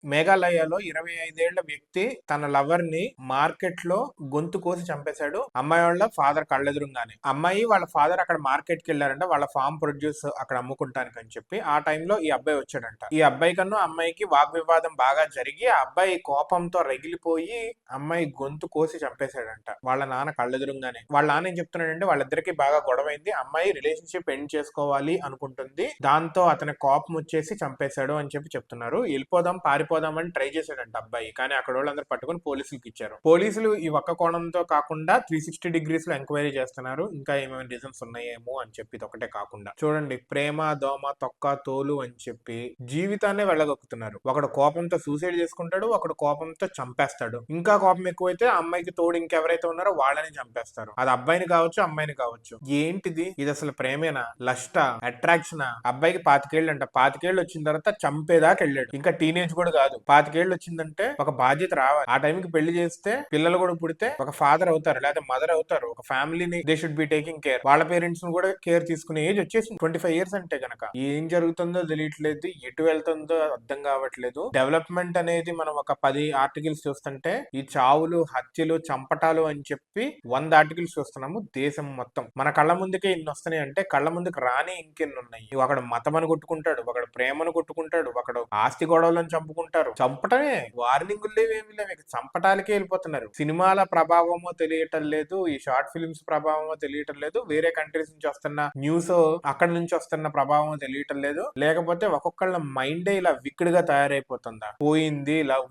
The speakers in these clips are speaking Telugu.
మేఘాలయలో 25 ఏళ్ల వ్యక్తి తన లవర్ ని మార్కెట్ లో గొంతు కోసి చంపేశాడు. అమ్మాయి వాళ్ళ ఫాదర్ కళ్ళెదురుగానే. అమ్మాయి వాళ్ళ ఫాదర్ అక్కడ మార్కెట్ కి వెళ్ళారంట వాళ్ళ ఫార్మ్ ప్రొడ్యూస్ అక్కడ అమ్ముకుంటానికి అని చెప్పి. ఆ టైంలో ఈ అబ్బాయి వచ్చాడంట. ఈ అబ్బాయి కన్నా అమ్మాయికి వాగ్వివాదం బాగా జరిగి ఆ అబ్బాయి కోపంతో రగిలిపోయి అమ్మాయి గొంతు కోసి చంపేశాడంట వాళ్ళ నాన్న కళ్ళెదురుగానే. వాళ్ళ నాన్న ఏం చెప్తున్నాడంటే వాళ్ళిద్దరికి బాగా గొడవైంది. అమ్మాయి రిలేషన్షిప్ ఎండ్ చేసుకోవాలి అనుకుంటుంది. దాంతో అతని కోపం వచ్చేసి చంపేశాడు అని చెప్పి చెప్తున్నారు. వెళ్ళిపోదాం పారిపోదామని ట్రై చేశాడంట అబ్బాయి. కానీ అక్కడ వాళ్ళందరూ పట్టుకుని పోలీసులకు ఇచ్చారు. పోలీసులు ఈ ఒక్క కోణంతో కాకుండా 360 degrees లో ఎంక్వైరీ చేస్తున్నారు. ఇంకా ఏమేమి రీజన్స్ ఉన్నాయేమో అని చెప్పి. ఇది ఒకటే కాకుండా చూడండి, ప్రేమ దోమ తొక్క తోలు అని చెప్పి జీవితాన్ని వెళ్ళగొక్కుతున్నారు. ఒకడు కోపంతో సూసైడ్ చేసుకుంటాడు, ఒకడు కోపంతో చంపేస్తాడు. ఇంకా కోపం ఎక్కువైతే అమ్మాయికి తోడు ఇంకెవరైతే ఉన్నారో వాళ్ళని చంపేస్తారు. అది అబ్బాయిని కావచ్చు అమ్మాయిని కావచ్చు. ఏంటిది? ఇది అసలు ప్రేమేనా? లష్ట? అట్రాక్షనా? అబ్బాయికి 25 ఏళ్ళు అంట. 25 ఏళ్ళు వచ్చిన తర్వాత చంపేదాకా వెళ్ళాడు. ఇంకా టీనేజ్ కూడా కాదు. 25 ఏళ్ళు వచ్చిందంటే ఒక బాధ్యత రావాలి. ఆ టైంకి పెళ్లి చేస్తే పిల్లలు కూడా పుడితే ఒక ఫాదర్ అవుతారు లేదా మదర్ అవుతారు. ఒక ఫ్యామిలీని they should be taking care. వాళ్ళ పేరెంట్స్ ని కూడా కేర్ తీసుకునే ఏజ్ వచ్చేసింది. 25 years అంటే గనక ఏం జరుగుతుందో తెలియట్లేదు, ఎటు వెళ్తుందో అర్థం కావట్లేదు. డెవలప్మెంట్ అనేది మనం ఒక 10 ఆర్టికల్స్ చూస్తుంటే ఈ చావులు హత్యలు చంపటాలు అని చెప్పి 100 ఆర్టికల్స్ చూస్తున్నాము దేశం మొత్తం. మన కళ్ళ ముందుకే ఇన్ని వస్తున్నాయి అంటే కళ్ళ ముందుకు రాని ఇంకెన్ని ఉన్నాయి. ఒకడు మతం అని కొట్టుకుంటాడు, ఒకడు ప్రేమను కొట్టుకుంటాడు, ఒకడు ఆస్తి గొడవలను చంపుకుంటారు. చంపటమే, వార్నింగులు లేవేమి లేవు, ఇక చంపటాలకే వెళ్ళిపోతున్నారు. సినిమాల ప్రభావమో తెలియటం లేదు, ఈ షార్ట్ ఫిల్మ్స్ ప్రభావమో తెలియటం లేదు, వేరే కంట్రీస్ నుంచి వస్తున్న న్యూస్ అక్కడ నుంచి వస్తున్న ప్రభావం తెలియటం లేదు. లేకపోతే ఒక్కొక్కళ్ళ మైండే ఇలా విక్కుడుగా తయారైపోతుందా? పోయింది లవ్,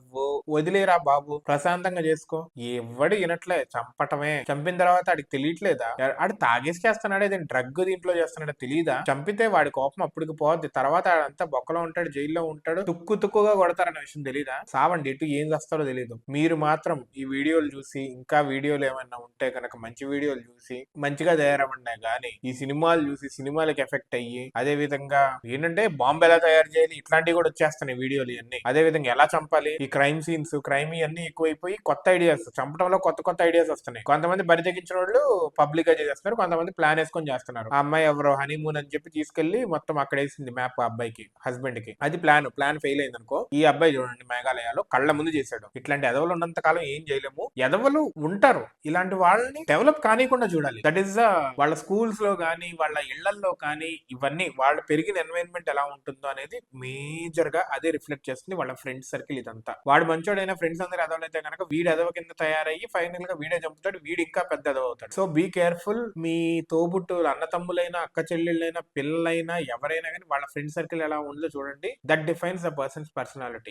వదిలేరా బాబు, ప్రశాంతంగా చేసుకో. ఎవడు వినట్లే, చంపటమే. చంపిన తర్వాత ఆడికి తెలియట్లేదా? ఆడు తాగేసి చేస్తున్నాడే, డ్రగ్ దీంట్లో చేస్తున్నాడో తెలియదా? చంపితే వాడి కోపం అప్పటికి పోద్ది. తర్వాత ఆడంతా బొక్కలో ఉంటాడు, జైల్లో ఉంటాడు, తుక్కుగా కొడతారన్న విషయం తెలీదా? సావండి, ఎటు ఏం చేస్తారో తెలియదు. మీరు మాత్రం ఈ వీడియోలు చూసి ఇంకా వీడియోలు ఏమైనా ఉంటే కనుక మంచి వీడియోలు చూసి మంచిగా తయారవ్వండి. కానీ ఈ సినిమాలు చూసి సినిమాలకు ఎఫెక్ట్ అయ్యి అదే విధంగా ఏంటంటే బాంబు ఎలా తయారు చేయాలి ఇట్లాంటివి కూడా వచ్చేస్తున్నాయి వీడియోలు ఇవన్నీ. అదే విధంగా ఎలా చంపాలి, ఈ క్రైమ్ సీన్స్ క్రైమ్ ఇవన్నీ ఎక్కువైపోయి కొత్త ఐడియాస్ చంపడంలో కొత్త ఐడియాస్ వస్తున్నాయి. కొంతమంది బరి తెగించిన వాళ్ళు పబ్లిక్ గా చేస్తున్నారు, కొంతమంది ప్లాన్ వేసుకొని చేస్తున్నారు. ఆ అమ్మాయి ఎవరో హనీమూన్ అని చెప్పి తీసుకెళ్లి మొత్తం అక్కడ వేసింది మ్యాప్ అబ్బాయికి హస్బెండ్ కి. అది ప్లాన్ ఫెయిల్ అయింది అనుకో. ఈ అబ్బాయి చూడండి మేఘాలయాలో కళ్ళ ముందు చేశాడు. ఇట్లాంటి ఎదవలు ఉన్నంత కాలం ఏం చేయలేము. ఎదవలు ఉంటారు, ఇలాంటి వాళ్ళని డెవలప్ కానికుండా చూడాలి. దట్ ఈస్ వాళ్ళ స్కూల్స్ లో కానీ వాళ్ళ ఇళ్లలో కానీ ఇవన్నీ వాళ్ళు పెరిగిన ఎన్వైరన్మెంట్ ఎలా ఉంటుందో అనేది మేజర్ గా అదే రిఫ్లెక్ట్ చేస్తుంది. వాళ్ళ ఫ్రెండ్స్ సర్కిల్ ఇదంతా. వాడు మంచోడైన ఫ్రెండ్స్ అందరూ ఎదవలైతే కనుక వీడు ఎదవ కింద తయారయ్యి ఫైనల్ గా వీడే చంపుతాడు, వీడు ఇంకా పెద్ద ఎదవ అవుతాడు. So be careful. మీ తోబుట్టువులు అన్న తమ్ములైనా అక్క చెల్లెళ్ళైనా పిల్లలైనా ఎవరైనా కానీ వాళ్ళ ఫ్రెండ్ సర్కిల్ ఎలా ఉందో చూడండి. That defines the persons personality.